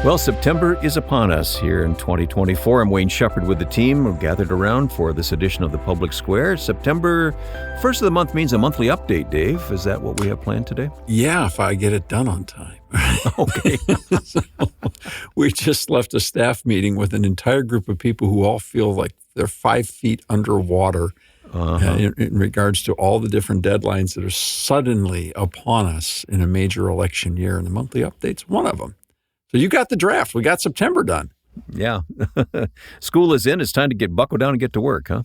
Well, September is upon us here in 2024. I'm Wayne Shepherd with the team. We're gathered around for this edition of the Public Square. September, first of the month means a monthly update, Dave. Is that what we have planned today? Yeah, if I get it done on time. Okay. So, we just left a staff meeting with an entire group of people who all feel like they're 5 feet underwater in regards to all the different deadlines that are suddenly upon us in a major election year. And the monthly update's one of them. So you got the draft. We got September done. Yeah. School is in. It's time to get buckled down and get to work, huh?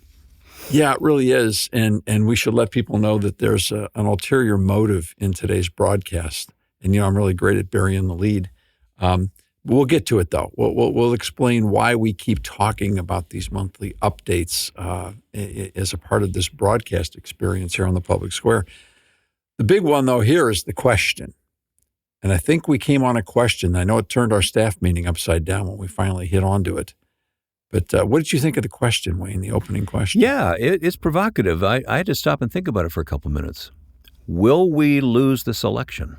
Yeah, it really is. And we should let people know that there's an ulterior motive in today's broadcast. And, I'm really great at burying the lead. We'll get to it, though. We'll explain why we keep talking about these monthly updates as a part of this broadcast experience here on the Public Square. The big one, though, here is the question. And I think we came on a question. I know it turned our staff meeting upside down when we finally hit onto it. But what did you think of the question, Wayne, the opening question? Yeah, it's provocative. I had to stop and think about it for a couple minutes. Will we lose this election?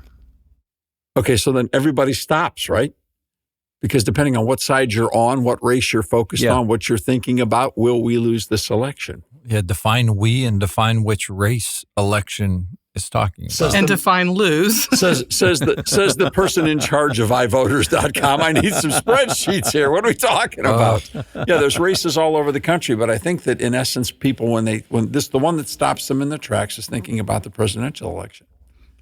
Okay, so then everybody stops, right? Because depending on what side you're on, what race you're focused on, what you're thinking about, will we lose this election? Yeah, define we and define which race election is talking about. And define lose. Says the person in charge of iVoters.com. I need some spreadsheets here. What are we talking about? Yeah, there's races all over the country, but I think that in essence, people the one that stops them in their tracks is thinking about the presidential election.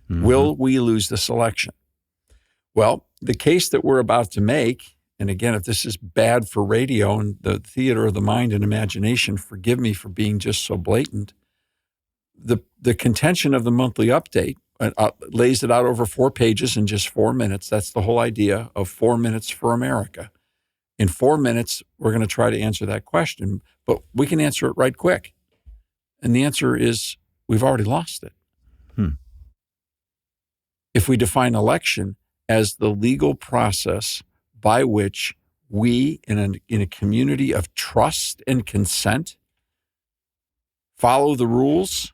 Mm-hmm. Will we lose this election? Well, the case that we're about to make, and again, if this is bad for radio and the theater of the mind and imagination, forgive me for being just so blatant. The contention of the monthly update lays it out over 4 pages in just 4 minutes. That's the whole idea of 4 minutes for America. In 4 minutes, we're going to try to answer that question, but we can answer it right quick. And the answer is we've already lost it. If we define election as the legal process by which we, in a community of trust and consent, follow the rules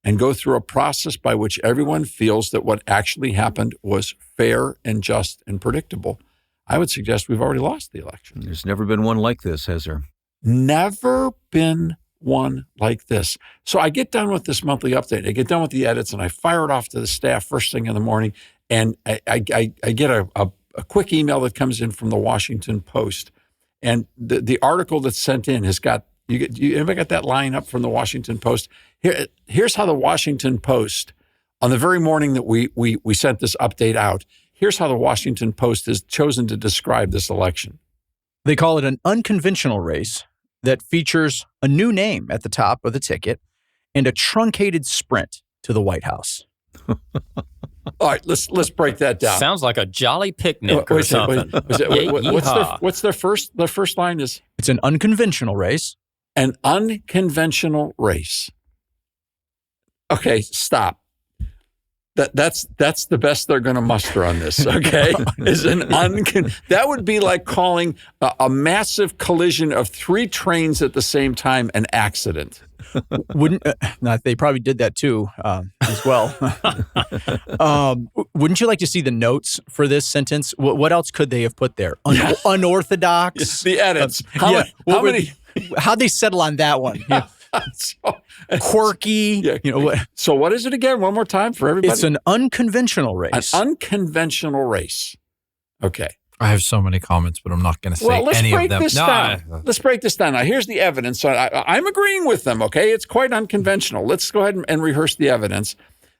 and go through a process by which everyone feels that what actually happened was fair and just and predictable, I would suggest we've already lost the election. There's never been one like this, has there? Never been one like this. So I get done with this monthly update. I get done with the edits, and I fire it off to the staff first thing in the morning, and I get a quick email that comes in from the Washington Post. And the article that's sent in has got, you ever got that line up from the Washington Post? Here's how the Washington Post, on the very morning that we sent this update out, here's how the Washington Post has chosen to describe this election. They call it an unconventional race that features a new name at the top of the ticket and a truncated sprint to the White House. All right, let's break that down. Sounds like a jolly picnic or something. What's their first line is? It's an unconventional race. An unconventional race. Okay, stop. That's the best they're going to muster on this. Okay, that would be like calling a massive collision of 3 trains at the same time an accident. They probably did that too as well. Wouldn't you like to see the notes for this sentence? What else could they have put there? Unorthodox. The edits. How'd they settle on that one? Yeah. Quirky. Yeah. So what is it again? One more time for everybody. It's an unconventional race. An unconventional race. Okay. I have so many comments, but I'm not going to say any of them. Let's break this down. Now, here's the evidence. I'm agreeing with them, okay? It's quite unconventional. Let's go ahead and rehearse the evidence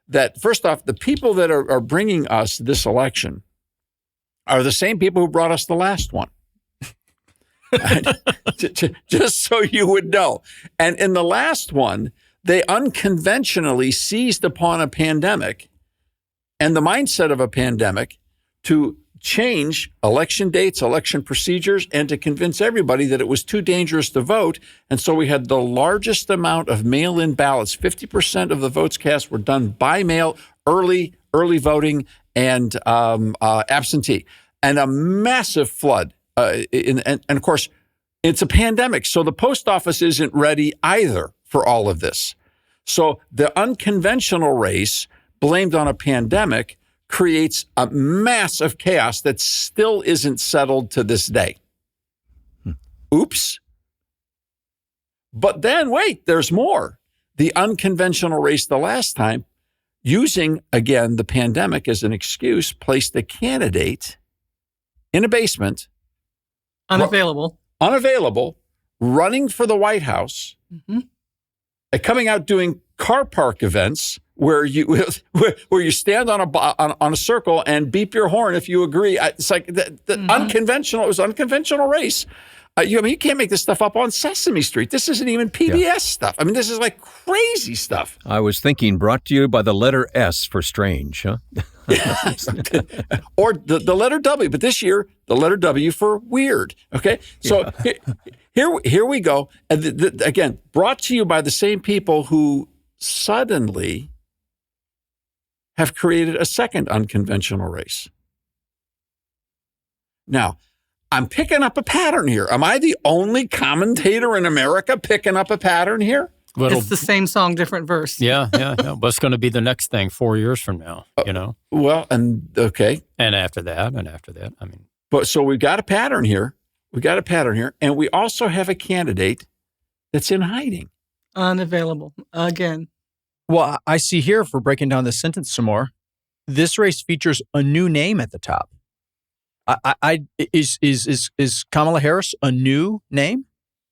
that, first off, the people that are bringing us this election are the same people who brought us the last one. Just so you would know. And in the last one, they unconventionally seized upon a pandemic and the mindset of a pandemic to change election dates, election procedures, and to convince everybody that it was too dangerous to vote. And so we had the largest amount of mail-in ballots. 50% of the votes cast were done by mail, early voting, and absentee. And a massive flood. And of course, it's a pandemic, so the post office isn't ready either for all of this. So the unconventional race blamed on a pandemic creates a mass of chaos that still isn't settled to this day. Oops. But then, wait, there's more. The unconventional race the last time, using, again, the pandemic as an excuse, placed a candidate in a basement. Unavailable, running for the White House, coming out doing car park events where you stand on a circle and beep your horn if you agree. It's like unconventional. It was an unconventional race. You can't make this stuff up on Sesame Street. This isn't even PBS stuff. I mean, this is like crazy stuff. I was thinking, brought to you by the letter S for strange, huh? Or the letter W, but this year, the letter W for weird. Okay? So here we go. And again, brought to you by the same people who suddenly have created a second unconventional race. Now, I'm picking up a pattern here. Am I the only commentator in America picking up a pattern here? It's the same song, different verse. Yeah. What's going to be the next thing 4 years from now, Well, and okay. And after that, I mean. But so we've got a pattern here. And we also have a candidate that's in hiding. Unavailable again. Well, I see here, if we're breaking down this sentence some more, this race features a new name at the top. Is Kamala Harris a new name?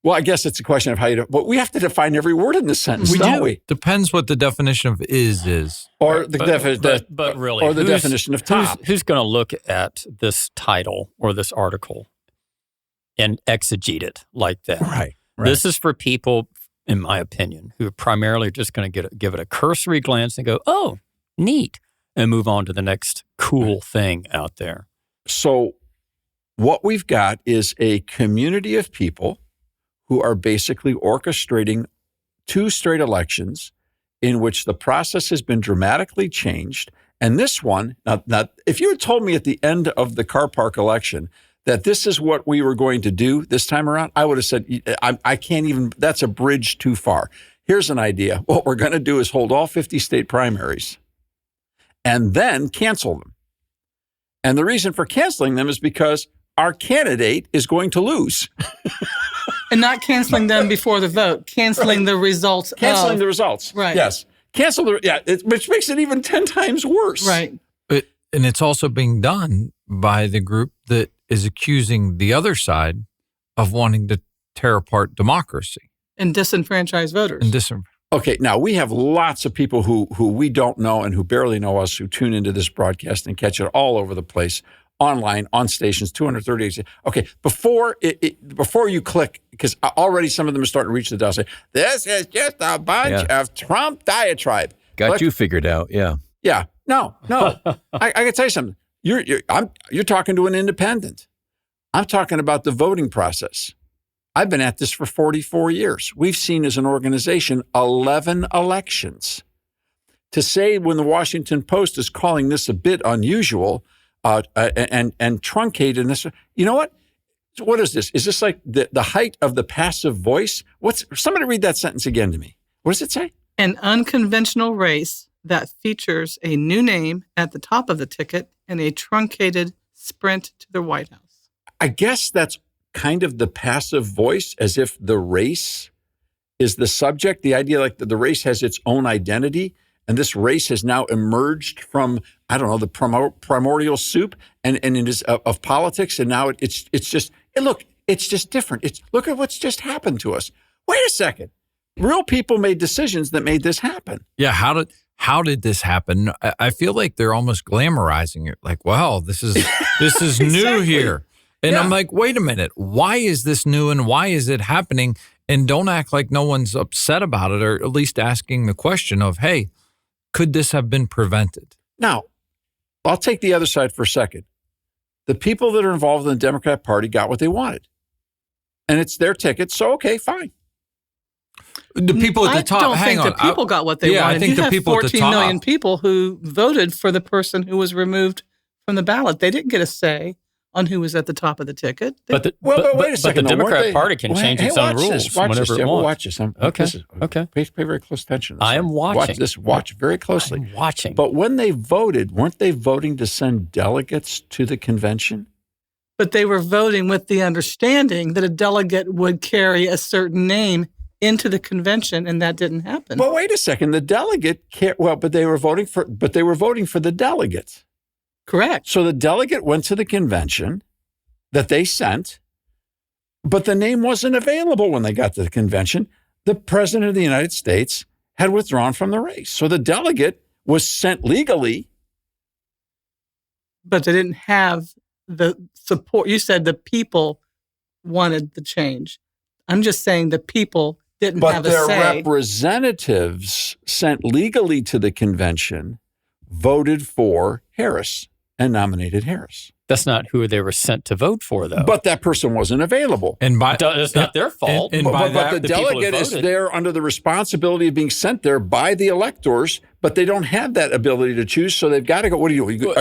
Well, I guess it's a question of how you do. But we have to define every word in this sentence, don't we? Depends what the definition of is. Or the really, or the definition of top. Who's going to look at this title or this article and exegete it like that? Right. This is for people, in my opinion, who are primarily just going to give it a cursory glance and go, "Oh, neat," and move on to the next cool thing out there. So what we've got is a community of people who are basically orchestrating 2 straight elections in which the process has been dramatically changed. And this one, now, if you had told me at the end of the car park election that this is what we were going to do this time around, I would have said, I can't even, that's a bridge too far. Here's an idea. What we're going to do is hold all 50 state primaries and then cancel them. And the reason for canceling them is because our candidate is going to lose. And not canceling them before the vote, canceling the results. Canceling the results. Right. Yes. Which makes it even 10 times worse. Right. And it's also being done by the group that is accusing the other side of wanting to tear apart democracy. And disenfranchise voters. Okay, now we have lots of people who we don't know and who barely know us who tune into this broadcast and catch it all over the place, online, on stations, 230. Okay, before you click, because already some of them are starting to reach the dial, say, this is just a bunch of Trump diatribe. Got you figured out, yeah. Yeah, no. I can tell you something. You're talking to an independent. I'm talking about the voting process. I've been at this for 44 years. We've seen as an organization 11 elections. To say when the Washington Post is calling this a bit unusual and truncated, this, you know what? What is this? Is this like the height of the passive voice? Somebody read that sentence again to me. What does it say? An unconventional race that features a new name at the top of the ticket and a truncated sprint to the White House. I guess that's kind of the passive voice, as if the race is the subject. The idea like the race has its own identity, and this race has now emerged from, I don't know, the primordial soup and it is of politics, and now it's just, it's just different. Look at what's just happened to us. Wait a second. Real people made decisions that made this happen. Yeah, how did this happen? I feel like they're almost glamorizing it. Like, wow, this is Exactly. new here. And I'm like, wait a minute, why is this new and why is it happening? And don't act like no one's upset about it, or at least asking the question of, hey, could this have been prevented? Now, I'll take the other side for a second. The people that are involved in the Democrat Party got what they wanted. And it's their ticket, so okay, fine. The people at the top, I don't think the people got what they wanted. I think the people at the top. 14 million people who voted for the person who was removed from the ballot. They didn't get a say on who was at the top of the ticket. Wait a second. The Democrat Party can change its own rules whenever it wants. Watch this. Okay. Pay very close attention. I am watching. Watch very closely. I'm watching. But when they voted, weren't they voting to send delegates to the convention? But they were voting with the understanding that a delegate would carry a certain name into the convention, and that didn't happen. But wait a second. The delegate but they were voting for the delegates. Correct. So the delegate went to the convention that they sent, but the name wasn't available when they got to the convention. The president of the United States had withdrawn from the race. So the delegate was sent legally. But they didn't have the support. You said the people wanted the change. I'm just saying the people didn't have a say. But their representatives sent legally to the convention voted for Harris and nominated Harris. That's not who they were sent to vote for, though. But that person wasn't available. And It's not their fault. But the delegate is there under the responsibility of being sent there by the electors, but they don't have that ability to choose, so they've got to go. What are you?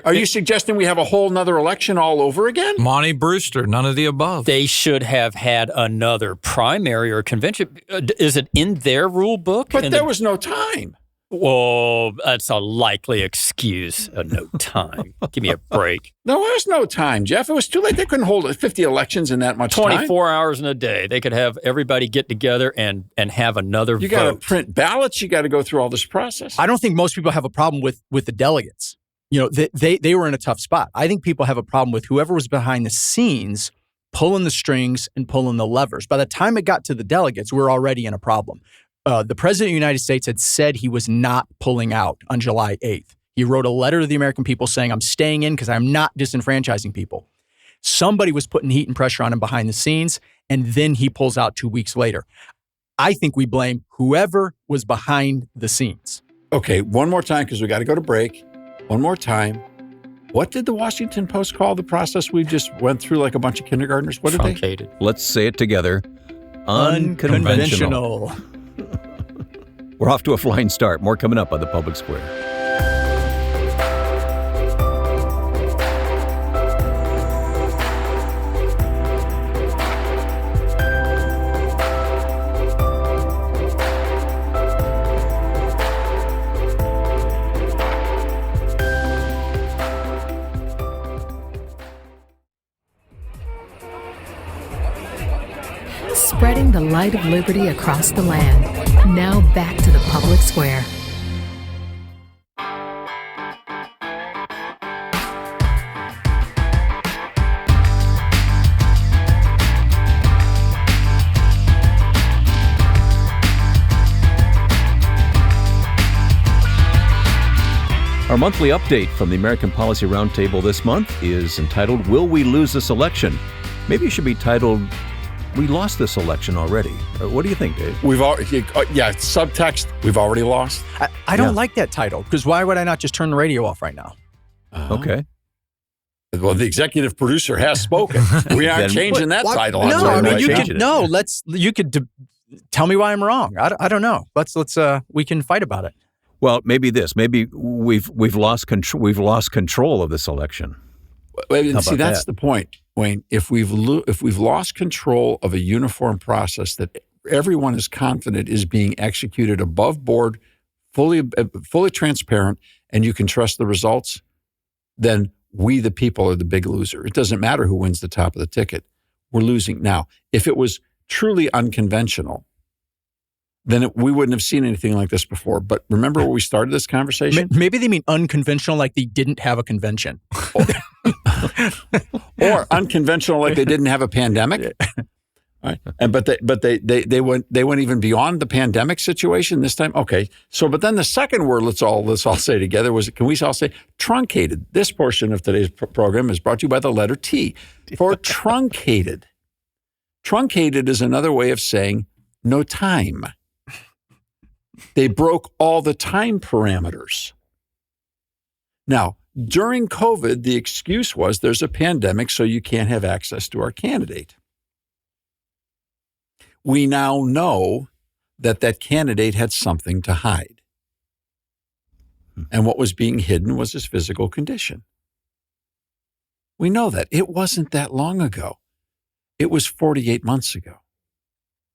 Are you suggesting we have a whole nother election all over again? Monty Brewster, none of the above. They should have had another primary or convention. Is it in their rule book? But there was no time. Well, that's a likely excuse. No time. Give me a break. No, there was no time, Jeff. It was too late. They couldn't hold 50 elections in that much 24 hours in a day. They could have everybody get together and have another vote. You got to print ballots. You got to go through all this process. I don't think most people have a problem with the delegates. You know, they were in a tough spot. I think people have a problem with whoever was behind the scenes pulling the strings and pulling the levers. By the time it got to the delegates, we're already in a problem. The president of the United States had said he was not pulling out on July 8th. He wrote a letter to the American people saying, I'm staying in because I'm not disenfranchising people. Somebody was putting heat and pressure on him behind the scenes, and then he pulls out 2 weeks later. I think we blame whoever was behind the scenes. Okay, one more time because we got to go to break. One more time. What did the Washington Post call the process we just went through like a bunch of kindergartners? What did Truncated. Let's say it together. Unconventional. We're off to a flying start. More coming up on the Public Square. Spreading the light of liberty across the land. Now back to the Public Square. Our monthly update from the American Policy Roundtable this month is entitled, Will We Lose This Election? Maybe it should be titled, We Lost This Election Already. What do you think, Dave? Subtext, we've already lost. I don't like that title, because why would I not just turn the radio off right now? Okay. Well, the executive producer has spoken. We aren't changing that title. No, I mean, you could tell me why I'm wrong. I don't know. Let's we can fight about it. Well, maybe this. Maybe we've lost control. We've lost control of this election. See, that's the point, Wayne. If we've lost control of a uniform process that everyone is confident is being executed above board, fully transparent, and you can trust the results, then we, the people, are the big loser. It doesn't matter who wins the top of the ticket. We're losing. Now, if it was truly unconventional, then we wouldn't have seen anything like this before. But remember where we started this conversation? Maybe they mean unconventional, like they didn't have a convention. Or unconventional, like they didn't have a pandemic. Right. But they went even beyond the pandemic situation this time. Okay. So, but then the second word let's all say together was, can we all say truncated? This portion of today's program is brought to you by the letter T for truncated. Truncated is another way of saying no time. They broke all the time parameters. Now, during COVID, the excuse was there's a pandemic, so you can't have access to our candidate. We now know that candidate had something to hide. And what was being hidden was his physical condition. We know that. It wasn't that long ago. It was 48 months ago.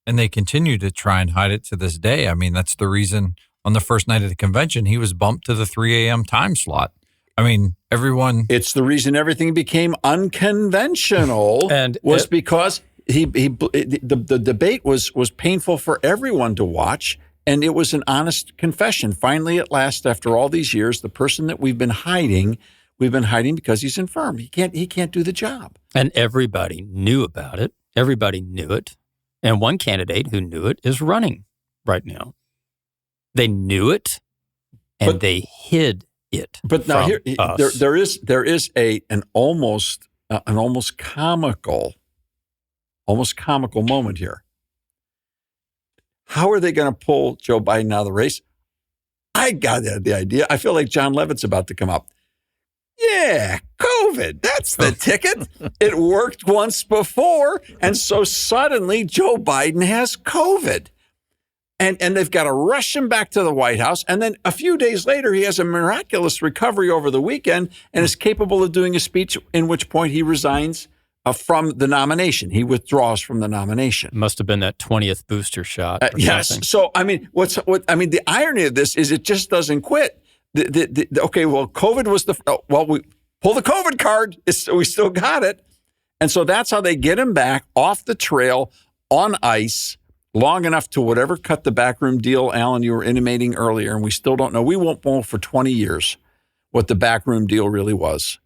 And they continue to try and hide it to this day. I mean, that's the reason on the first night of the convention, he was bumped to the 3 a.m. time slot. I mean, everyone. It's the reason everything became unconventional, and was because the debate was painful for everyone to watch, and it was an honest confession. Finally, at last, after all these years, the person that we've been hiding because he's infirm. He can't do the job. And everybody knew about it. Everybody knew it. And one candidate who knew it is running right now. They knew it, and they hid it. But now from us. there is an almost comical moment here. How are they going to pull Joe Biden out of the race? I got the idea. I feel like John Levitt's about to come up. Yeah, COVID. That's the ticket. It worked once before, and so suddenly Joe Biden has COVID. And they've got to rush him back to the White House. And then a few days later, he has a miraculous recovery over the weekend and is capable of doing a speech in which point he resigns from the nomination. He withdraws from the nomination. Must have been that 20th booster shot. Yes. Something. So, I mean, the irony of this is it just doesn't quit. Okay, well, COVID was we pull the COVID card. We still got it. And so that's how they get him back off the trail on ice long enough to whatever cut the backroom deal, Alan, you were intimating earlier, and we still don't know. We won't know for 20 years what the backroom deal really was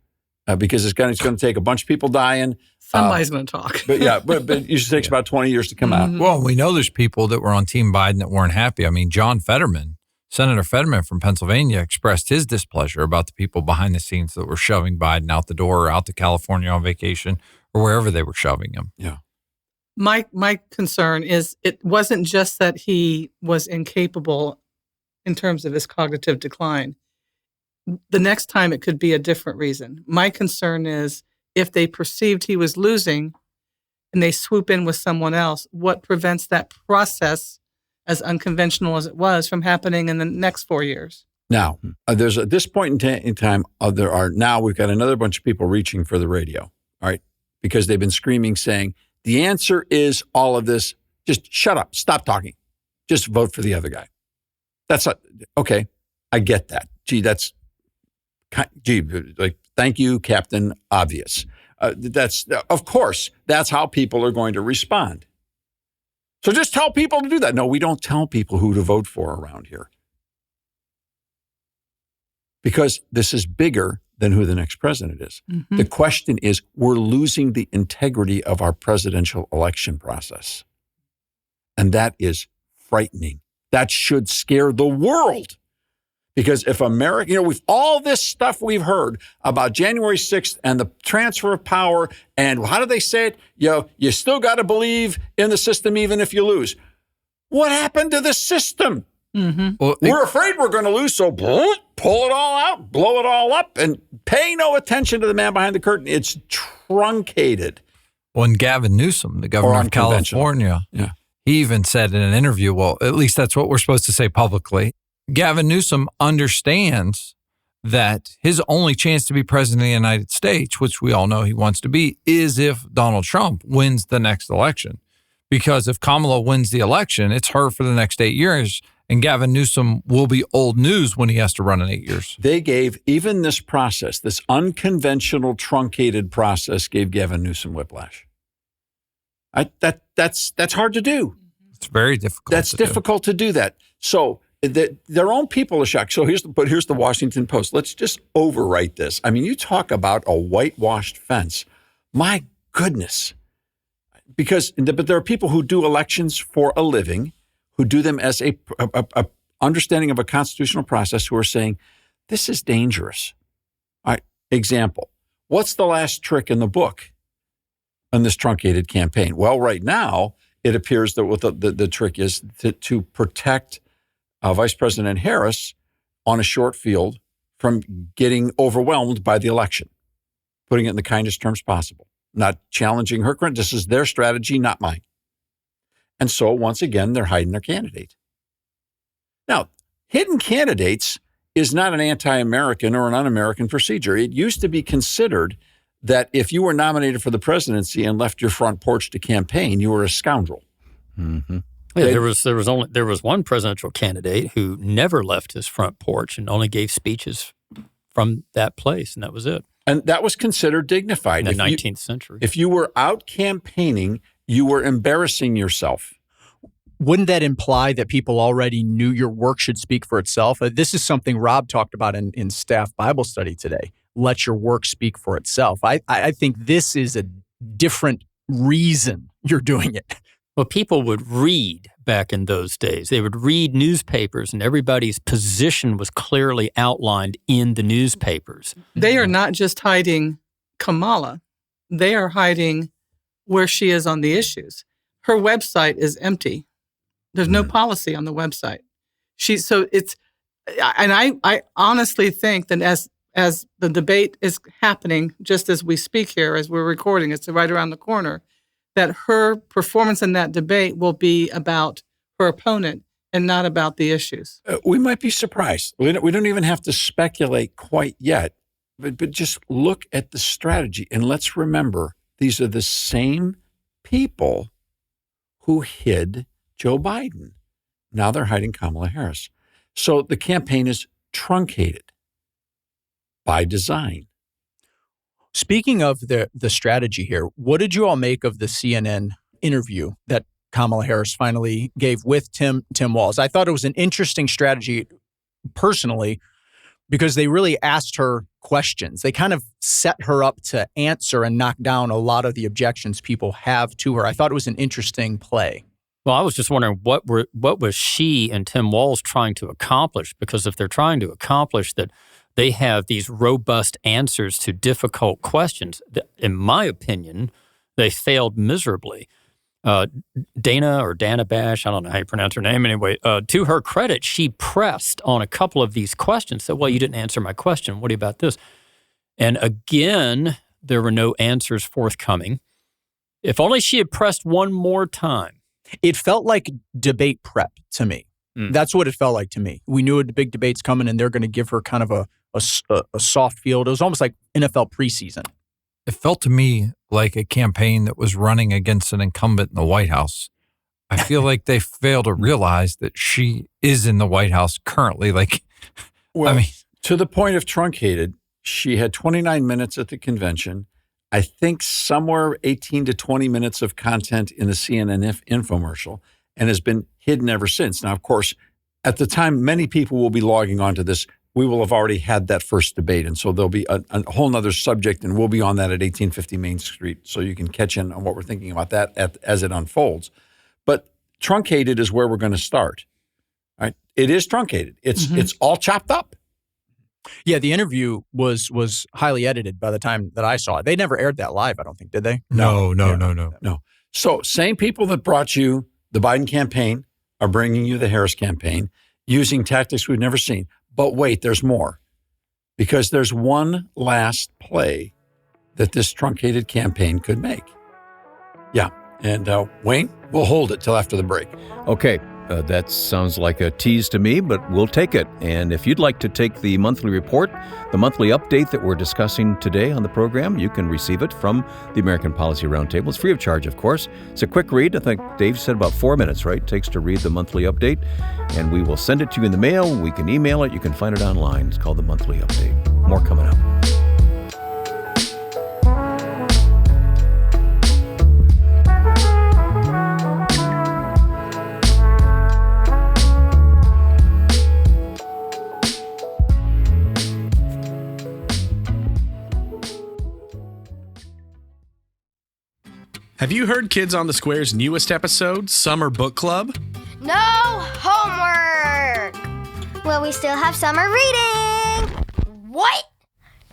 because it's going to take a bunch of people dying. Somebody's going to talk. But it usually takes about 20 years to come out. Well, we know there's people that were on Team Biden that weren't happy. I mean, Senator Fetterman from Pennsylvania expressed his displeasure about the people behind the scenes that were shoving Biden out the door or out to California on vacation or wherever they were shoving him. Yeah. My concern is it wasn't just that he was incapable in terms of his cognitive decline. The next time it could be a different reason. My concern is if they perceived he was losing and they swoop in with someone else, what prevents that process, as unconventional as it was, from happening in the next 4 years? Now, there's at this point in time, we've got another bunch of people reaching for the radio, all right, because they've been screaming, saying, the answer is all of this. Just shut up. Stop talking. Just vote for the other guy. Okay. I get that. Thank you, Captain Obvious. Of course, that's how people are going to respond. So just tell people to do that. No, we don't tell people who to vote for around here. Because this is bigger than who the next president is. Mm-hmm. The question is, we're losing the integrity of our presidential election process. And that is frightening. That should scare the world. Because if America, with all this stuff we've heard about January 6th and the transfer of power, and how do they say it? You still got to believe in the system even if you lose. What happened to the system? Mm-hmm. Well, we're afraid we're going to lose, so pull it all out, blow it all up, and pay no attention to the man behind the curtain. It's truncated. When Gavin Newsom, the governor of California, he even said in an interview, well, at least that's what we're supposed to say publicly, Gavin Newsom understands that his only chance to be president of the United States, which we all know he wants to be, is if Donald Trump wins the next election. Because if Kamala wins the election, it's her for the next 8 years. And Gavin Newsom will be old news when he has to run in 8 years. They gave, even this process, this unconventional, truncated process, gave Gavin Newsom whiplash. That's hard to do. It's very difficult. That's difficult to do that. So their own people are shocked. So here's the Washington Post. Let's just overwrite this. I mean, you talk about a whitewashed fence. My goodness. But there are people who do elections for a living, who do them as a understanding of a constitutional process, who are saying, this is dangerous. All right, example. What's the last trick in the book on this truncated campaign? Well, right now, it appears that what the trick is to protect Vice President Harris on a short field from getting overwhelmed by the election, putting it in the kindest terms possible, not challenging her. This is their strategy, not mine. And so, once again, they're hiding their candidate. Now, hidden candidates is not an anti-American or an un-American procedure. It used to be considered that if you were nominated for the presidency and left your front porch to campaign, you were a scoundrel. Mm-hmm. Yeah, there was one presidential candidate who never left his front porch and only gave speeches from that place, and that was it. And that was considered dignified. In the 19th century. If you were out campaigning, you were embarrassing yourself. Wouldn't that imply that people already knew your work should speak for itself? This is something Rob talked about in staff Bible study today. Let your work speak for itself. I think this is a different reason you're doing it. Well, people would read back in those days. They would read newspapers, and everybody's position was clearly outlined in the newspapers. They are not just hiding Kamala. They are hiding where she is on the issues. Her website is empty. There's no policy on the website. I honestly think that as the debate is happening, just as we speak here, as we're recording, it's right around the corner, that her performance in that debate will be about her opponent and not about the issues. We might be surprised. We don't even have to speculate quite yet, but just look at the strategy. And let's remember, these are the same people who hid Joe Biden. Now they're hiding Kamala Harris. So the campaign is truncated by design. Speaking of the strategy here, what did you all make of the CNN interview that Kamala Harris finally gave with Tim Walz? I thought it was an interesting strategy personally because they really asked her questions. They kind of set her up to answer and knock down a lot of the objections people have to her. I thought it was an interesting play. Well, I was just wondering what was she and Tim Walz trying to accomplish? Because if they're trying to accomplish that they have these robust answers to difficult questions, in my opinion, they failed miserably. Dana Bash, I don't know how you pronounce her name anyway, to her credit, she pressed on a couple of these questions, said, well, you didn't answer my question. What about this? And again, there were no answers forthcoming. If only she had pressed one more time. It felt like debate prep to me. That's what it felt like to me. We knew a big debate's coming and they're going to give her kind of a soft field. It was almost like NFL preseason. It felt to me like a campaign that was running against an incumbent in the White House. I feel like they failed to realize that she is in the White House currently. To the point of truncated, she had 29 minutes at the convention. I think somewhere 18 to 20 minutes of content in the CNN infomercial, and has been hidden ever since. Now, of course, at the time many people will be logging onto this, we will have already had that first debate. And so there'll be a whole nother subject, and we'll be on that at 1850 Main Street. So you can catch in on what we're thinking about that as it unfolds. But truncated is where we're going to start. Right? It is truncated. It's all chopped up. Yeah, the interview was highly edited by the time that I saw it. They never aired that live, I don't think, did they? No. So same people that brought you the Biden campaign are bringing you the Harris campaign using tactics we've never seen. But wait, there's more. Because there's one last play that this truncated campaign could make. Yeah. And Wayne, we'll hold it till after the break. Okay. That sounds like a tease to me, but we'll take it. And if you'd like to take the monthly report, the monthly update that we're discussing today on the program, you can receive it from the American Policy Roundtable. It's free of charge, of course. It's a quick read. I think Dave said about 4 minutes, right? It takes to read the monthly update. And we will send it to you in the mail. We can email it. You can find it online. It's called the monthly update. More coming up. Have you heard Kids on the Square's newest episode, Summer Book Club? No homework! Will we still have summer reading? What?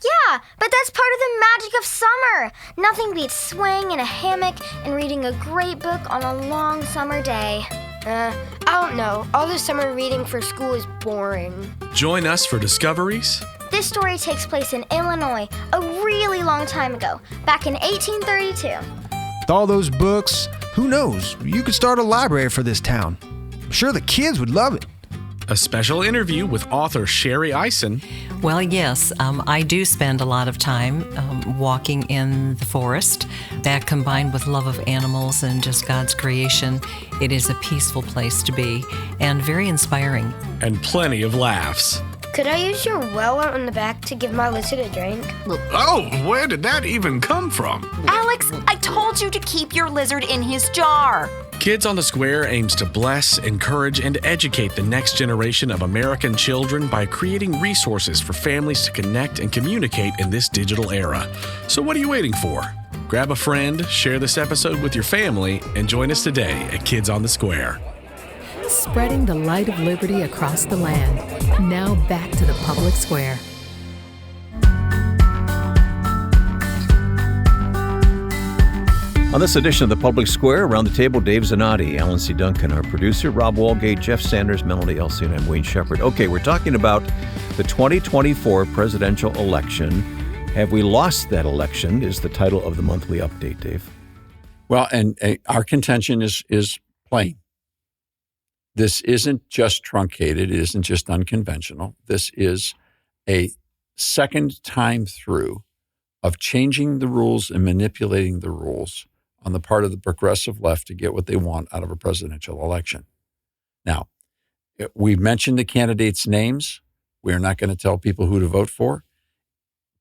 Yeah, but that's part of the magic of summer. Nothing beats swaying in a hammock and reading a great book on a long summer day. I don't know. All the summer reading for school is boring. Join us for discoveries. This story takes place in Illinois a really long time ago, back in 1832. With all those books, who knows? You could start a library for this town. I'm sure the kids would love it. a special interview with author Sherry Eisen. Well, yes, I do spend a lot of time walking in the forest. That combined with love of animals and just God's creation, it is a peaceful place to be and very inspiring. And plenty of laughs. Could I use your well out in the back to give my lizard a drink? Oh, where did that even come from? Alex, I told you to keep your lizard in his jar. Kids on the Square aims to bless, encourage, and educate the next generation of American children by creating resources for families to connect and communicate in this digital era. So what are you waiting for? Grab a friend, share this episode with your family, and join us today at Kids on the Square. Spreading the light of liberty across the land. Now back to the public square. On this edition of the Public Square, around the table, Dave Zanotti, Alan C. Duncan, our producer, Rob Walgate, Jeff Sanders, Melanie Elsie, and I'm Wayne Shepherd. Okay, we're talking about the 2024 presidential election. Have we lost that election is the title of the monthly update, Dave. Well, and our contention is plain. This isn't just truncated. It isn't just unconventional. This is a second time through of changing the rules and manipulating the rules on the part of the progressive left to get what they want out of a presidential election. Now, we've mentioned the candidates' names. We're not going to tell people who to vote for.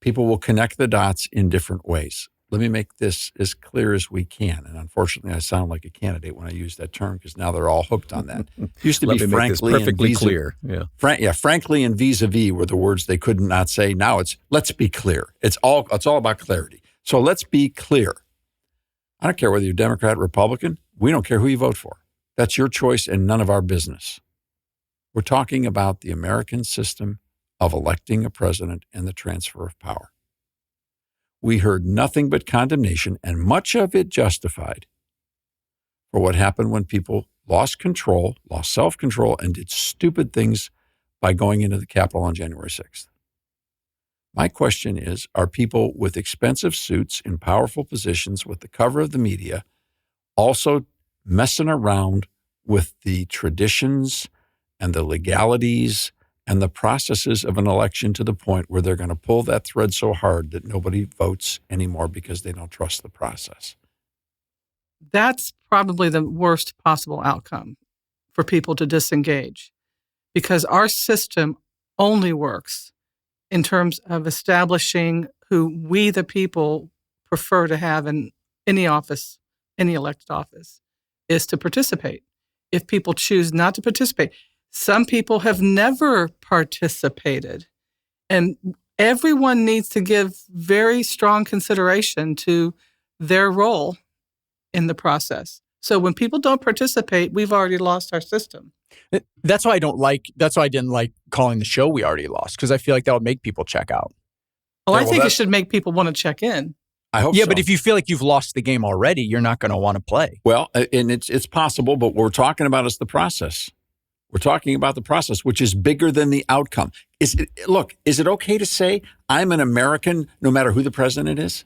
People will connect the dots in different ways. Let me make this as clear as we can. And unfortunately, I sound like a candidate when I use that term because now they're all hooked on that. It used to be frankly perfectly clear. Yeah. Frankly and vis-a-vis were the words they could not say. Now it's let's be clear. It's all about clarity. So let's be clear. I don't care whether you're Democrat, Republican. We don't care who you vote for. That's your choice and none of our business. We're talking about the American system of electing a president and the transfer of power. We heard nothing but condemnation, and much of it justified, for what happened when people lost control, lost self-control, and did stupid things by going into the Capitol on January 6th. My question is, are people with expensive suits in powerful positions with the cover of the media also messing around with the traditions and the legalities and the processes of an election to the point where they're going to pull that thread so hard that nobody votes anymore because they don't trust the process? That's probably the worst possible outcome for people to disengage, because our system only works in terms of establishing who we, the people, prefer to have in any office, any elected office, is to participate. If people choose not to participate, some people have never participated, and everyone needs to give very strong consideration to their role in the process. So when people don't participate, we've already lost our system. That's why I didn't like calling the show We Already Lost, because I feel like that would make people check out. Well, I think it should make people want to check in. I hope so. Yeah, but if you feel like you've lost the game already, you're not going to want to play. Well, and it's possible, but what we're talking about is the process. We're talking about the process, which is bigger than the outcome. Is it okay to say I'm an American no matter who the president is?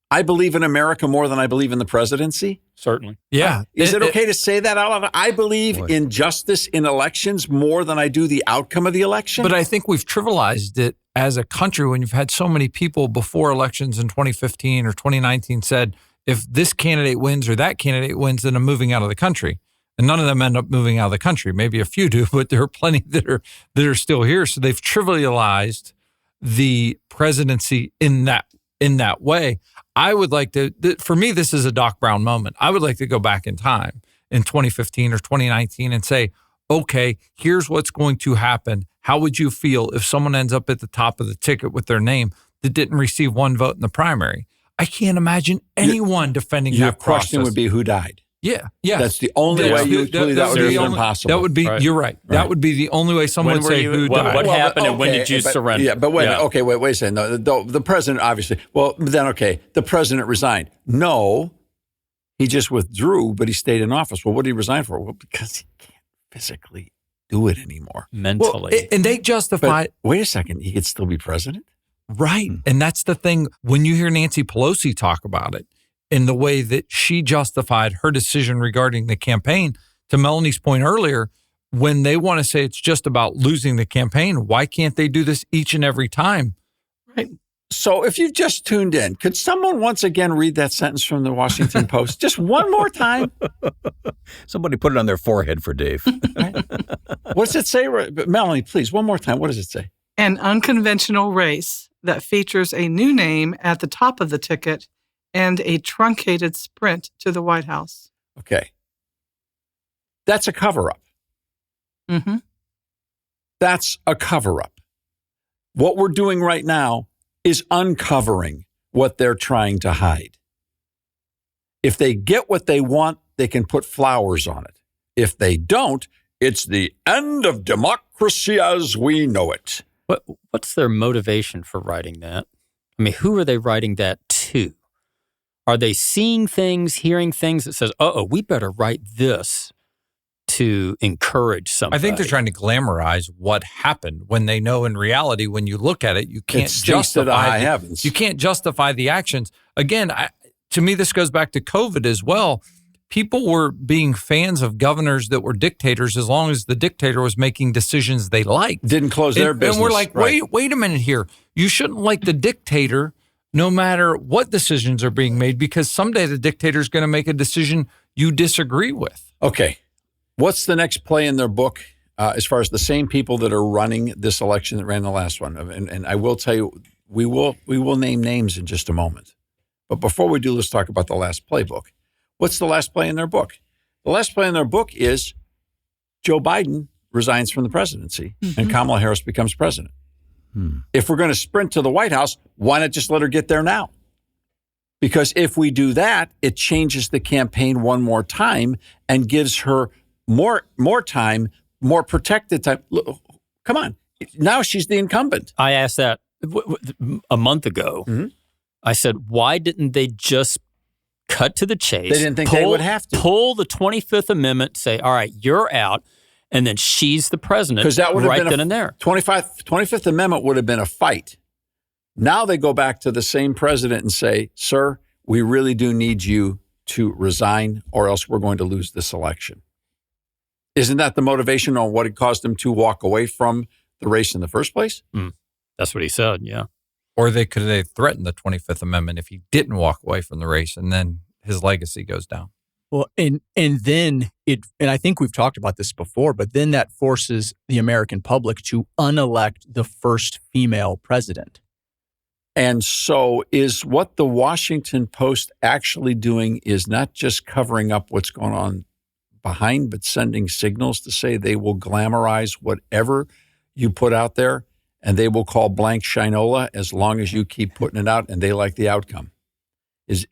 I believe in America more than I believe in the presidency? Certainly. Yeah. Is it okay to say that out loud? I believe in justice in elections more than I do the outcome of the election? But I think we've trivialized it as a country when you've had so many people before elections in 2015 or 2019 said, if this candidate wins or that candidate wins, then I'm moving out of the country. And none of them end up moving out of the country. Maybe a few do, but there are plenty that are still here. So they've trivialized the presidency in that way. I would like to, for me, this is a Doc Brown moment. I would like to go back in time in 2015 or 2019 and say, okay, here's what's going to happen. How would you feel if someone ends up at the top of the ticket with their name that didn't receive one vote in the primary? I can't imagine anyone defending that process. Your question would be who died. Yeah. Yes. That's the only way you would believe that would be impossible. That would be, you're right. That would be the only way someone would say who died. What happened and when did you surrender? Yeah, but wait a second. No, the president obviously, the president resigned. No, he just withdrew, but he stayed in office. Well, what did he resign for? Well, because he can't physically do it anymore. Mentally. Well, and they justify. Wait a second, he could still be president? Right. And that's the thing. When you hear Nancy Pelosi talk about it, in the way that she justified her decision regarding the campaign, to Melanie's point earlier, when they want to say it's just about losing the campaign, why can't they do this each and every time? Right. So if you've just tuned in, could someone once again read that sentence from the Washington Post just one more time? Somebody put it on their forehead for Dave. What does it say? Melanie, please, one more time. What does it say? An unconventional race that features a new name at the top of the ticket and a truncated sprint to the White House. Okay. That's a cover-up. Mm-hmm. That's a cover-up. What we're doing right now is uncovering what they're trying to hide. If they get what they want, they can put flowers on it. If they don't, it's the end of democracy as we know it. What's their motivation for writing that? I mean, who are they writing that to? Are they seeing things, hearing things that says, we better write this to encourage somebody? I think they're trying to glamorize what happened when they know in reality, when you look at it, you can't you can't justify the actions. Again, to me, this goes back to COVID as well. People were being fans of governors that were dictators as long as the dictator was making decisions they liked. Didn't close their business. And we're like, wait a minute here. You shouldn't like the dictator no matter what decisions are being made, because someday the dictator is going to make a decision you disagree with. Okay. What's the next play in their book as far as the same people that are running this election that ran the last one? And I will tell you, we will name names in just a moment. But before we do, let's talk about the last playbook. What's the last play in their book? The last play in their book is Joe Biden resigns from the presidency and Kamala Harris becomes president. If we're going to sprint to the White House, why not just let her get there now? Because if we do that, it changes the campaign one more time and gives her more time, more protected time. Look, come on. Now she's the incumbent. I asked that a month ago. Mm-hmm. I said, why didn't they just cut to the chase? They didn't think they would have to. Pull the 25th Amendment, say, all right, you're out, and then she's the president. Because that would have been then and there. 25th Amendment would have been a fight. Now they go back to the same president and say, sir, we really do need you to resign or else we're going to lose this election. Isn't that the motivation on what it caused him to walk away from the race in the first place? That's what he said, yeah. Or they threatened the 25th Amendment if he didn't walk away from the race, and then his legacy goes down. Well, and then and I think we've talked about this before, but then that forces the American public to unelect the first female president. And so is what the Washington Post actually doing is not just covering up what's going on behind, but sending signals to say they will glamorize whatever you put out there. And they will call blank Shinola as long as you keep putting it out and they like the outcome. Is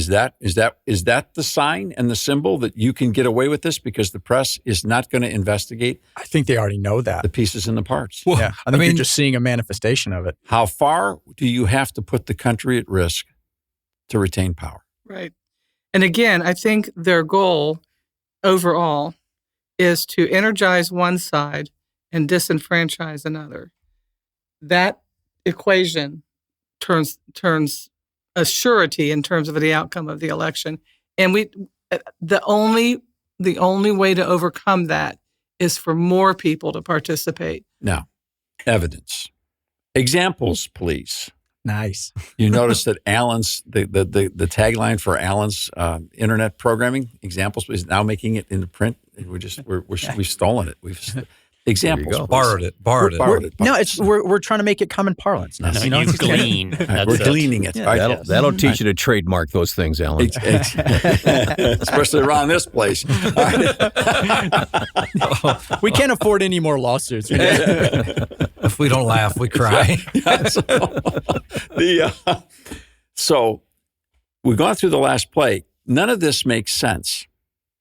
that the sign and the symbol that you can get away with this because the press is not going to investigate? I think they already know that. The pieces and the parts. Well, yeah, I mean, you're just seeing a manifestation of it. How far do you have to put the country at risk to retain power? Right. And again, I think their goal overall is to energize one side and disenfranchise another. That equation turns a surety in terms of the outcome of the election. And the only way to overcome that is for more people to participate. Now, evidence. Examples, please. Nice. You notice that Alan's, the tagline for Alan's internet programming, examples, is now making it into print. We've stolen it. Examples. Borrowed it. No, we're trying to make it common parlance now. You glean. We're gleaning it. Yeah, that'll teach you to trademark those things, Alan. Especially around this place. We can't afford any more lawsuits. If we don't laugh, we cry. So we've gone through the last play. None of this makes sense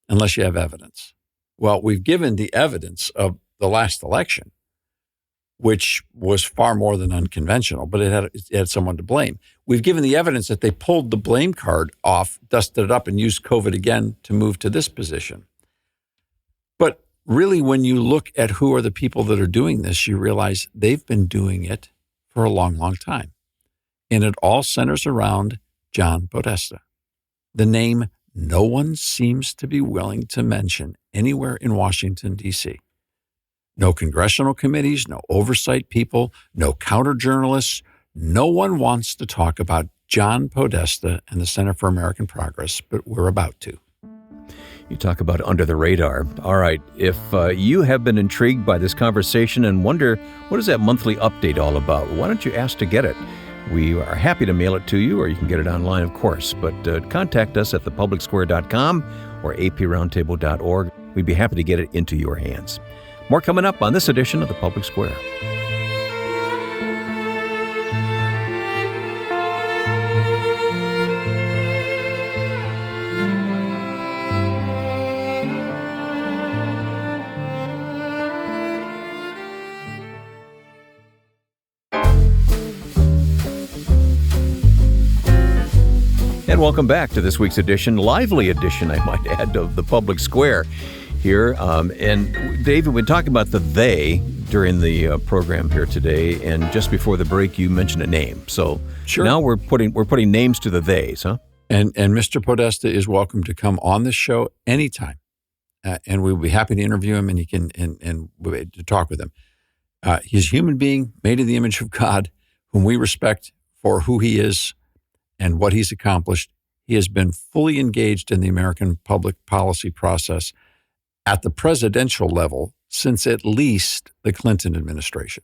unless you have evidence. Well, we've given the evidence of the last election, which was far more than unconventional, but it had someone to blame. We've given the evidence that they pulled the blame card off, dusted it up, and used COVID again to move to this position. But really, when you look at who are the people that are doing this, you realize they've been doing it for a long, long time. And it all centers around John Podesta, the name no one seems to be willing to mention anywhere in Washington, D.C. No congressional committees, no oversight people, no counter-journalists. No one wants to talk about John Podesta and the Center for American Progress, but we're about to. You talk about under the radar. All right, if you have been intrigued by this conversation and wonder, what is that monthly update all about? Why don't you ask to get it? We are happy to mail it to you, or you can get it online, of course. But contact us at thepublicsquare.com or aproundtable.org. We'd be happy to get it into your hands. More coming up on this edition of The Public Square. And welcome back to this week's edition, lively edition, I might add, of The Public Square here. And David, we're talking about the they during the program here today, and just before the break, you mentioned a name. So sure. Now we're putting names to the theys, huh? And Mr. Podesta is welcome to come on this show anytime, and we'll be happy to interview him, and he can and to talk with him. He's a human being made in the image of God, whom we respect for who he is and what he's accomplished. He has been fully engaged in the American public policy process at the presidential level since at least the Clinton administration.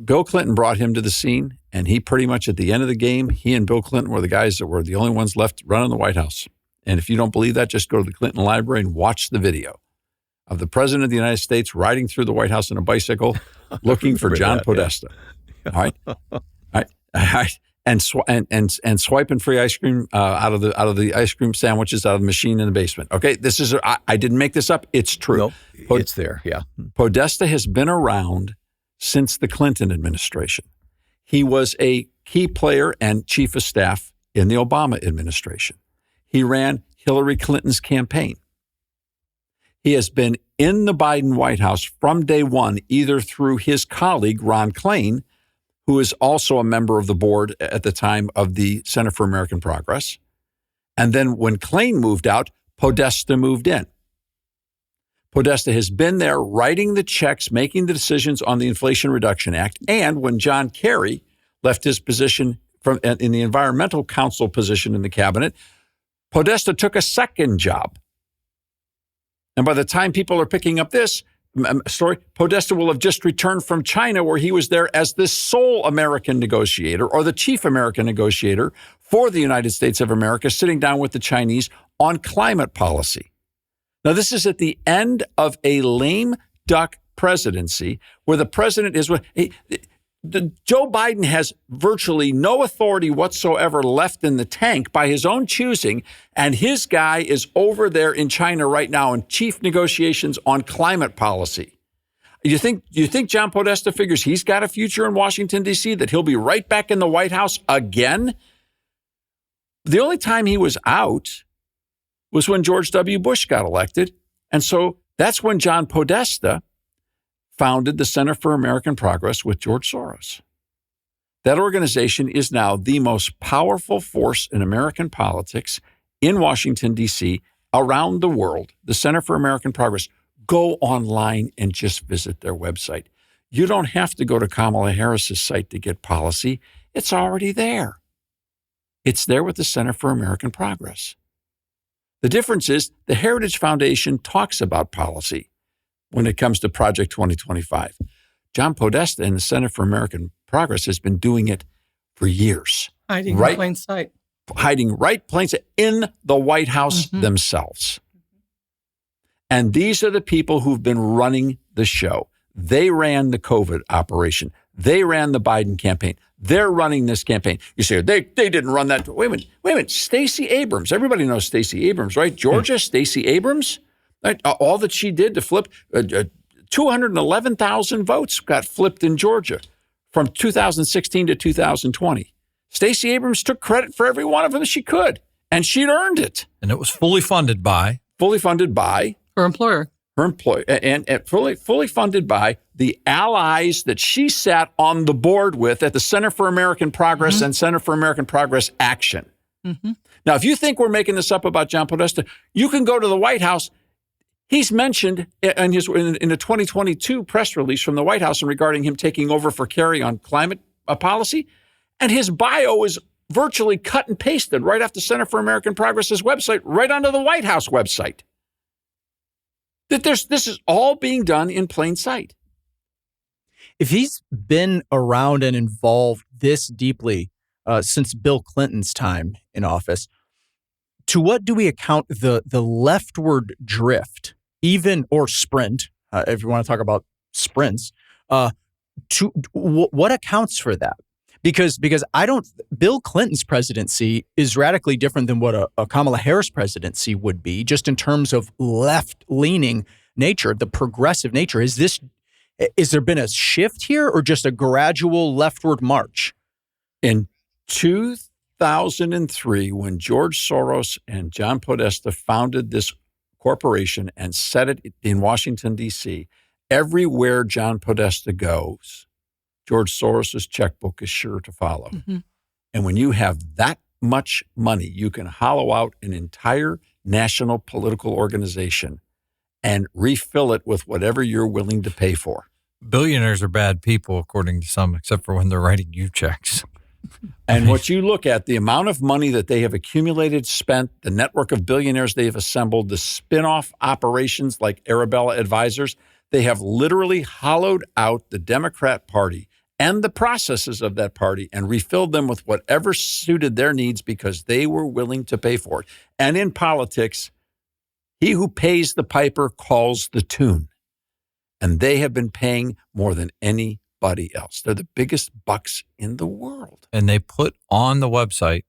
Bill Clinton brought him to the scene, and he pretty much at the end of the game, he and Bill Clinton were the guys that were the only ones left running the White House. And if you don't believe that, just go to the Clinton Library and watch the video of the President of the United States riding through the White House on a bicycle looking for John Podesta. Yeah. All right. All right. And swiping free ice cream out of the ice cream sandwiches out of the machine in the basement. Okay, this is I didn't make this up. It's true. Nope, it's there. Yeah, Podesta has been around since the Clinton administration. He was a key player and chief of staff in the Obama administration. He ran Hillary Clinton's campaign. He has been in the Biden White House from day one, either through his colleague Ron Klain, who is also a member of the board at the time of the Center for American Progress. And then when Klain moved out, Podesta moved in. Podesta has been there writing the checks, making the decisions on the Inflation Reduction Act. And when John Kerry left his position in the Environmental Council position in the cabinet, Podesta took a second job. And by the time people are picking up this story, Podesta will have just returned from China, where he was there as the sole American negotiator or the chief American negotiator for the United States of America, sitting down with the Chinese on climate policy. Now, this is at the end of a lame duck presidency where the president is Joe Biden has virtually no authority whatsoever left in the tank by his own choosing, and his guy is over there in China right now in chief negotiations on climate policy. You think John Podesta figures he's got a future in Washington, D.C., that he'll be right back in the White House again? The only time he was out was when George W. Bush got elected, and so that's when John Podesta founded the Center for American Progress with George Soros. That organization is now the most powerful force in American politics in Washington, D.C., around the world, the Center for American Progress. Go online and just visit their website. You don't have to go to Kamala Harris's site to get policy. It's already there. It's there with the Center for American Progress. The difference is the Heritage Foundation talks about policy when it comes to Project 2025. John Podesta and the Center for American Progress has been doing it for years. Hiding in plain sight. Hiding plain sight in the White House themselves. And these are the people who've been running the show. They ran the COVID operation. They ran the Biden campaign. They're running this campaign. You say, they didn't run that. Wait a minute. Stacey Abrams. Everybody knows Stacey Abrams, right? Georgia, Stacey Abrams. Right? All that she did to flip 211,000 votes got flipped in Georgia from 2016 to 2020. Stacey Abrams took credit for every one of them she could, and she'd earned it. And it was fully funded by her employer. And fully funded by the allies that she sat on the board with at the Center for American Progress and Center for American Progress Action. Now, if you think we're making this up about John Podesta, you can go to the White House. He's mentioned in a 2022 press release from the White House regarding him taking over for Kerry on climate policy, and his bio is virtually cut and pasted right off the Center for American Progress's website, right onto the White House website. That this is all being done in plain sight. If he's been around and involved this deeply since Bill Clinton's time in office, to what do we account the leftward drift, even or sprint, if you want to talk about sprints, to what accounts for that? Because Bill Clinton's presidency is radically different than what a Kamala Harris presidency would be, just in terms of left-leaning nature, the progressive nature. Is there been a shift here or just a gradual leftward march? In 2003, when George Soros and John Podesta founded this corporation and set it in Washington, D.C., everywhere John Podesta goes, George Soros's checkbook is sure to follow. Mm-hmm. And when you have that much money, you can hollow out an entire national political organization and refill it with whatever you're willing to pay for. Billionaires are bad people, according to some, except for when they're writing you checks. And what you look at, the amount of money that they have accumulated, spent, the network of billionaires they have assembled, the spin-off operations like Arabella Advisors, they have literally hollowed out the Democrat Party and the processes of that party and refilled them with whatever suited their needs because they were willing to pay for it. And in politics, he who pays the piper calls the tune. And they have been paying more than anybody else. They're the biggest bucks in the world. And they put on the website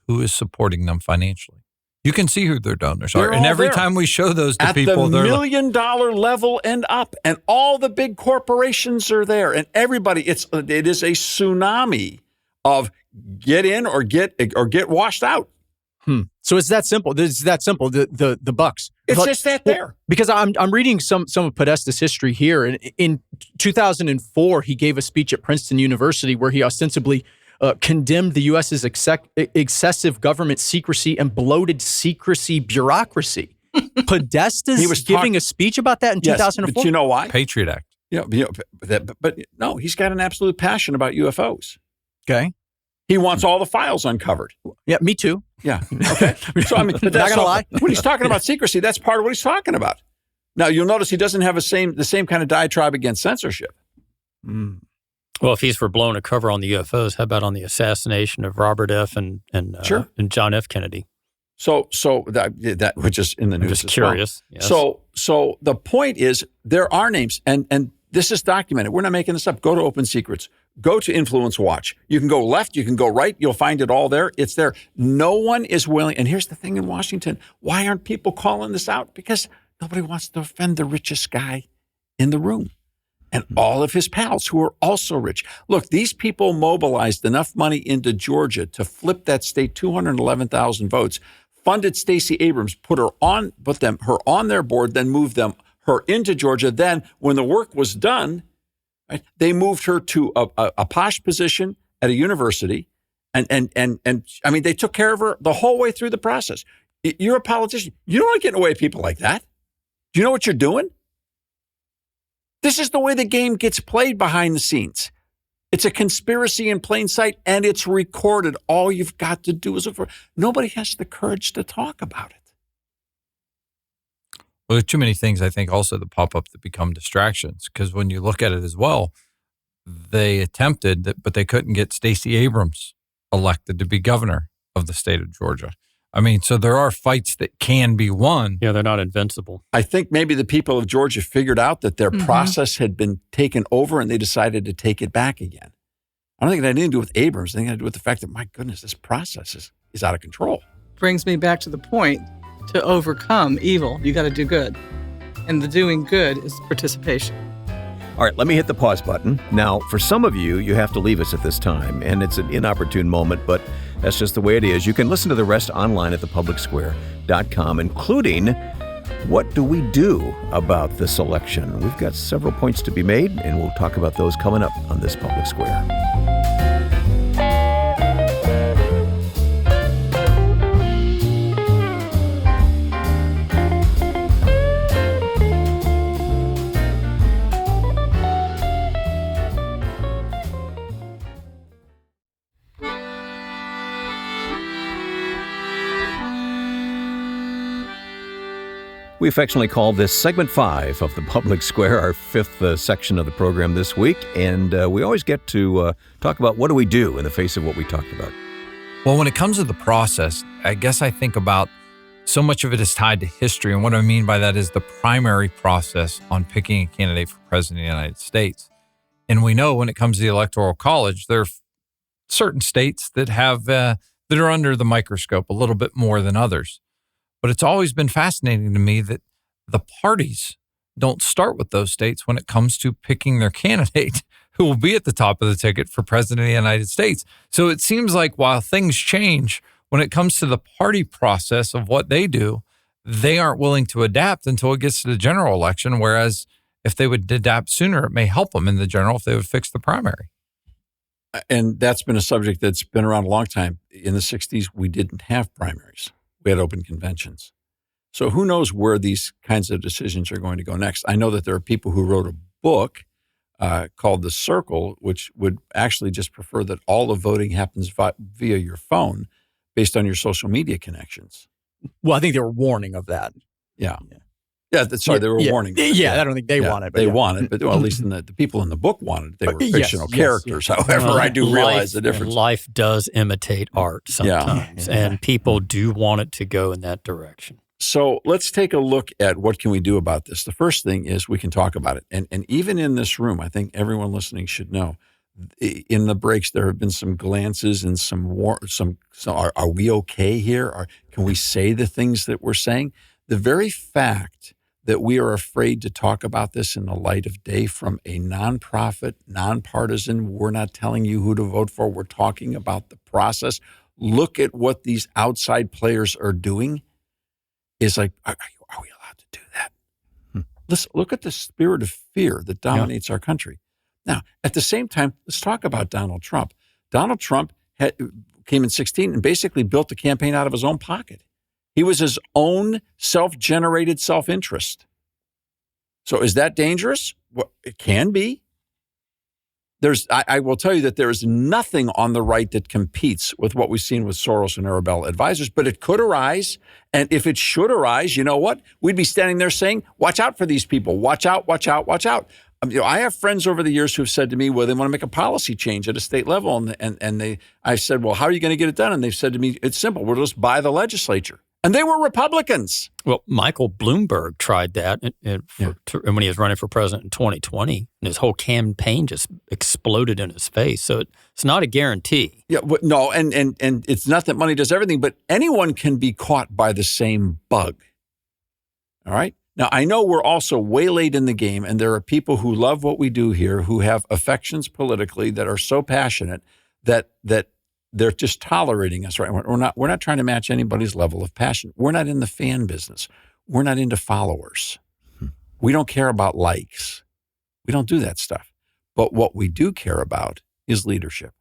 who is supporting them financially. You can see who their donors are. And every time we show those to people, they're at the $1 million level and up. And all the big corporations are there. And everybody, it is a tsunami of get in or get washed out. So it's that simple. It's that simple. The bucks. It's just that there. Because I'm reading some of Podesta's history here. And in 2004, he gave a speech at Princeton University where he ostensibly condemned the U.S.'s excessive government secrecy and bloated secrecy bureaucracy. Podesta's giving a speech about that in 2004. But you know why? Patriot Act. But no, he's got an absolute passion about UFOs. Okay. He wants all the files uncovered. Yeah, me too. Yeah. Okay. So, I mean, not going to lie. When he's talking about secrecy, that's part of what he's talking about. Now, you'll notice he doesn't have the same kind of diatribe against censorship. Well, if he's for blowing a cover on the UFOs, how about on the assassination of Robert F. and John F. Kennedy? So that which is in the news. I'm just curious. Well. Yes. So the point is there are names, and this is documented. We're not making this up. Go to Open Secrets. Go to Influence Watch. You can go left. You can go right. You'll find it all there. It's there. No one is willing. And here's the thing in Washington. Why aren't people calling this out? Because nobody wants to offend the richest guy in the room and all of his pals who are also rich. Look, these people mobilized enough money into Georgia to flip that state 211,000 votes, funded Stacey Abrams, put her on their board, then moved her into Georgia. Then when the work was done, right, they moved her to a posh position at a university, and I mean, they took care of her the whole way through the process. You're a politician. You don't want to get in the way of people like that. Do you know what you're doing? This is the way the game gets played behind the scenes. It's a conspiracy in plain sight, and it's recorded. All you've got to do is look for it. Nobody has the courage to talk about it. Well, there's too many things, I think, also that pop up that become distractions. Because when you look at it as well, they attempted that, but they couldn't get Stacey Abrams elected to be governor of the state of Georgia. I mean, so there are fights that can be won. Yeah, they're not invincible. I think maybe the people of Georgia figured out that their process had been taken over and they decided to take it back again. I don't think it had anything to do with Abrams. I think it had to do with the fact that, my goodness, this process is out of control. Brings me back to the point. To overcome evil, you got to do good. And the doing good is participation. All right, let me hit the pause button. Now, for some of you, you have to leave us at this time, and it's an inopportune moment, but that's just the way it is. You can listen to the rest online at thepublicsquare.com, including what do we do about this election? We've got several points to be made, and we'll talk about those coming up on this Public Square. We affectionately call this segment 5 of the Public Square, our 5th section of the program this week. And we always get to talk about what do we do in the face of what we talked about. Well, when it comes to the process, I guess I think about so much of it is tied to history. And what I mean by that is the primary process on picking a candidate for president of the United States. And we know when it comes to the Electoral College, there are certain states that have that are under the microscope a little bit more than others. But it's always been fascinating to me that the parties don't start with those states when it comes to picking their candidate who will be at the top of the ticket for president of the United States. So it seems like while things change, when it comes to the party process of what they do, they aren't willing to adapt until it gets to the general election, whereas if they would adapt sooner, it may help them in the general if they would fix the primary. And that's been a subject that's been around a long time. In the 60s, we didn't have primaries. We had open conventions. So who knows where these kinds of decisions are going to go next? I know that there are people who wrote a book called The Circle, which would actually just prefer that all the voting happens via your phone based on your social media connections. Well, I think they were warning of that. Yeah. They were warning. Yeah, I don't think they want it. But they want it, but well, at least the people in the book wanted it. They were fictional characters. Yes. However, I do realize the difference. Life does imitate art sometimes, and people do want it to go in that direction. So let's take a look at what can we do about this. The first thing is we can talk about it. And even in this room, I think everyone listening should know, in the breaks, there have been some glances and are we okay here? Can we say the things that we're saying? The very fact that we are afraid to talk about this in the light of day from a nonprofit, nonpartisan, we're not telling you who to vote for, we're talking about the process. Look at what these outside players are doing. Is like, are we allowed to do that? Listen, look at the spirit of fear that dominates our country. Now, at the same time, let's talk about Donald Trump. Donald Trump came in 2016 and basically built the campaign out of his own pocket. He was his own self-generated self-interest. So is that dangerous? Well, it can be. I will tell you that there is nothing on the right that competes with what we've seen with Soros and Arabella Advisors, but it could arise. And if it should arise, you know what? We'd be standing there saying, watch out for these people. Watch out, watch out, watch out. I have friends over the years who have said to me, well, they want to make a policy change at a state level. And I said, well, how are you going to get it done? And they've said to me, it's simple. We'll just buy the legislature. And they were Republicans. Well, Michael Bloomberg tried that when he was running for president in 2020, and his whole campaign just exploded in his face. So it's not a guarantee. Yeah, no, and it's not that money does everything, but anyone can be caught by the same bug. All right? Now, I know we're also way late in the game, and there are people who love what we do here, who have affections politically that are so passionate that they're just tolerating us, right? We're not trying to match anybody's level of passion. We're not in the fan business. We're not into followers. We don't care about likes. We don't do that stuff. But what we do care about is leadership.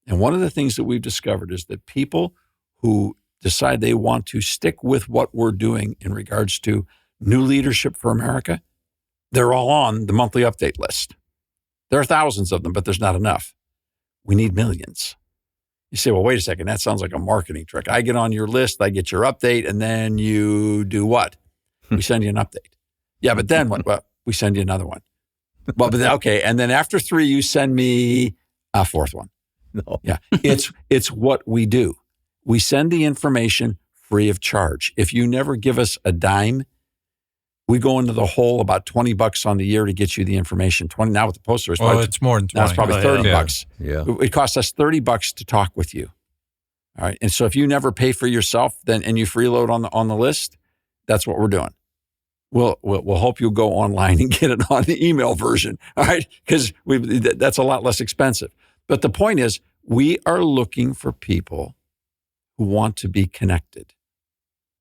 And one of the things that we've discovered is that people who decide they want to stick with what we're doing in regards to new leadership for America, they're all on the monthly update list. There are thousands of them, but there's not enough. We need millions. You say, well, wait a second, that sounds like a marketing trick. I get on your list, I get your update, and then you do what? We send you an update. Yeah, but then what? Well, we send you another one. Well, but okay, and then after 3, you send me a 4th one. No. Yeah, it's what we do. We send the information free of charge. If you never give us a dime, we go into the hole about $20 on the year to get you the information. 20 now with the poster. It's more than 20. Now it's probably $30. Yeah. It costs us $30 to talk with you. All right. And so if you never pay for yourself, and you freeload on the list, that's what we're doing. We'll hope you'll go online and get it on the email version. All right. Because that's a lot less expensive. But the point is, we are looking for people who want to be connected,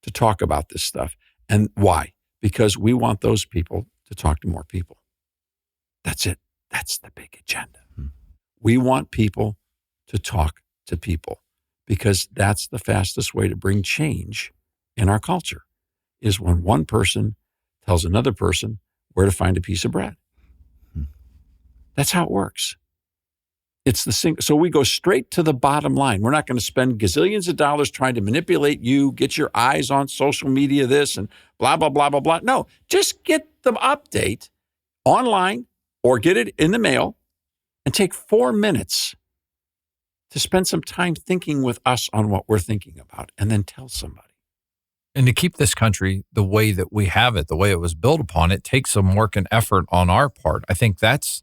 to talk about this stuff. And why? Because we want those people to talk to more people. That's it. That's the big agenda. We want people to talk to people because that's the fastest way to bring change in our culture is when one person tells another person where to find a piece of bread. That's how it works. It's so we go straight to the bottom line. We're not going to spend gazillions of dollars trying to manipulate you, get your eyes on social media, this and blah, blah, blah, blah, blah. No, just get the update online or get it in the mail and take 4 minutes to spend some time thinking with us on what we're thinking about and then tell somebody. And to keep this country the way that we have it, the way it was built upon, it takes some work and effort on our part. I think that's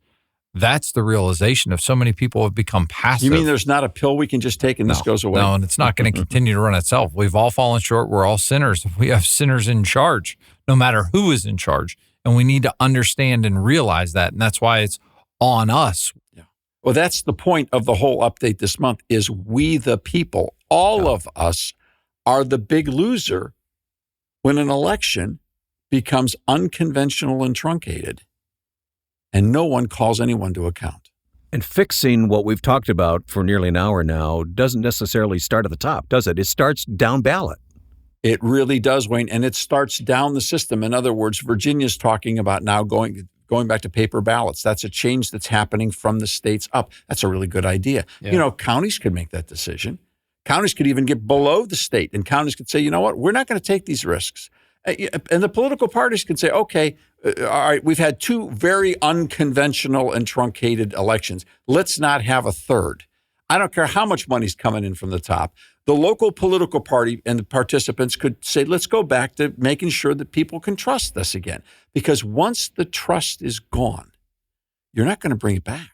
the realization of so many people have become passive. You mean there's not a pill we can just take and this goes away? No, and it's not going to continue to run itself. We've all fallen short. We're all sinners. We have sinners in charge, no matter who is in charge. And we need to understand and realize that. And that's why it's on us. Yeah. Well, that's the point of the whole update this month is we the people, all of us are the big loser when an election becomes unconventional and truncated. And no one calls anyone to account. And fixing what we've talked about for nearly an hour now doesn't necessarily start at the top, does it? It starts down ballot. It really does, Wayne, and it starts down the system. In other words, Virginia's talking about now going back to paper ballots. That's a change that's happening from the states up. That's a really good idea. Yeah. You know, counties could make that decision. Counties could even get below the state, and counties could say, you know what, we're not going to take these risks. And the political parties can say, okay, all right, we've had 2 very unconventional and truncated elections. Let's not have a third. I don't care how much money's coming in from the top. The local political party and the participants could say, let's go back to making sure that people can trust this again. Because once the trust is gone, you're not going to bring it back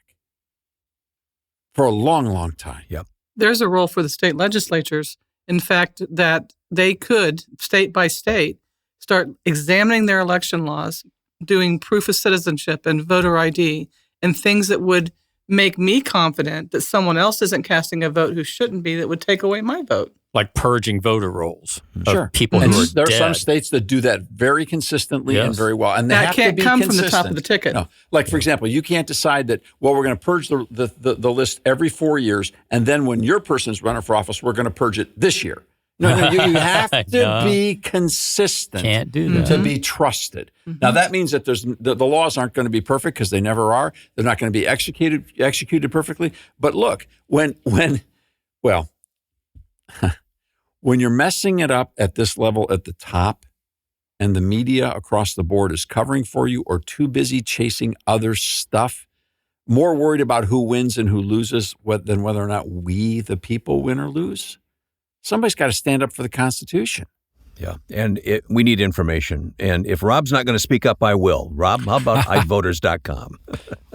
for a long, long time. Yep. There's a role for the state legislatures, in fact, that they could, state by state, start examining their election laws, doing proof of citizenship and voter ID, and things that would make me confident that someone else isn't casting a vote who shouldn't be, that would take away my vote. Like purging voter rolls of people and who are there dead. are some states that do that very consistently and very well. And they that have can't to be come consistent. from the top of the ticket. No. Like, for example, you can't decide that, well, we're going to purge the list every 4 years, and then when your person's running for office, we're going to purge it this year. No, you have to be consistent. Can't do that. To be trusted. Mm-hmm. Now, that means that the laws aren't going to be perfect because they never are. They're not going to be executed perfectly. But look, when you're messing it up at this level at the top and the media across the board is covering for you or too busy chasing other stuff, more worried about who wins and who loses than whether or not we, the people, win or lose, somebody's got to stand up for the Constitution. Yeah, and we need information. And if Rob's not going to speak up, I will. Rob, how about ivoters.com?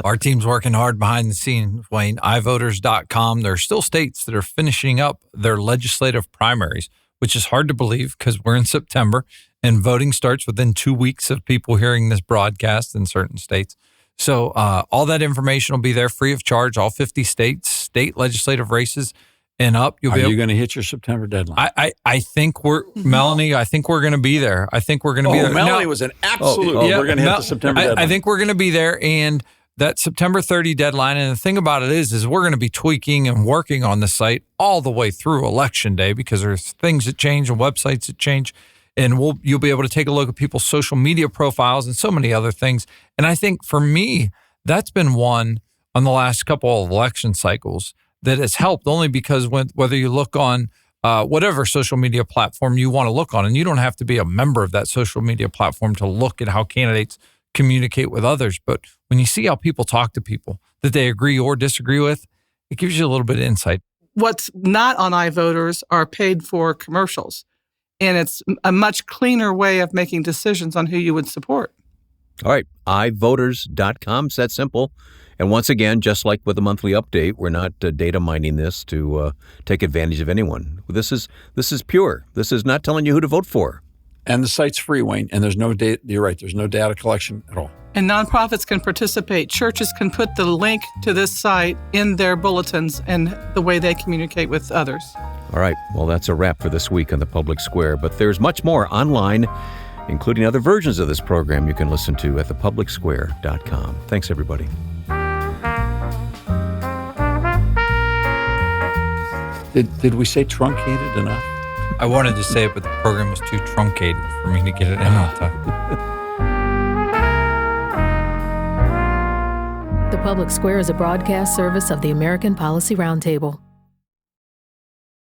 Our team's working hard behind the scenes, Wayne. ivoters.com. There are still states that are finishing up their legislative primaries, which is hard to believe because we're in September and voting starts within 2 weeks of people hearing this broadcast in certain states. So all that information will be there free of charge, all 50 states, state legislative races. And up, Are you going to hit your September deadline? I think Melanie, I think we're going to be there. I think we're going to be there. Melanie was an absolute. We're going to hit the September deadline. I think we're going to be there. And that September 30 deadline, and the thing about it is we're going to be tweaking and working on the site all the way through Election Day because there's things that change and websites that change. And you'll be able to take a look at people's social media profiles and so many other things. And I think for me, that's been one on the last couple of election cycles that has helped only because whether you look on whatever social media platform you want to look on, and you don't have to be a member of that social media platform to look at how candidates communicate with others. But when you see how people talk to people that they agree or disagree with, it gives you a little bit of insight. What's not on iVoters are paid for commercials. And it's a much cleaner way of making decisions on who you would support. All right, ivoters.com, it's that simple. And once again, just like with the monthly update, we're not data mining this to take advantage of anyone. This is pure. This is not telling you who to vote for. And the site's free, Wayne, and there's no data. You're right, there's no data collection at all. And nonprofits can participate. Churches can put the link to this site in their bulletins and the way they communicate with others. All right, well, that's a wrap for this week on the Public Square, but there's much more online, including other versions of this program you can listen to at thepublicsquare.com. Thanks, everybody. Did we say truncated enough? I wanted to say it, but the program was too truncated for me to get it in on time. The Public Square is a broadcast service of the American Policy Roundtable.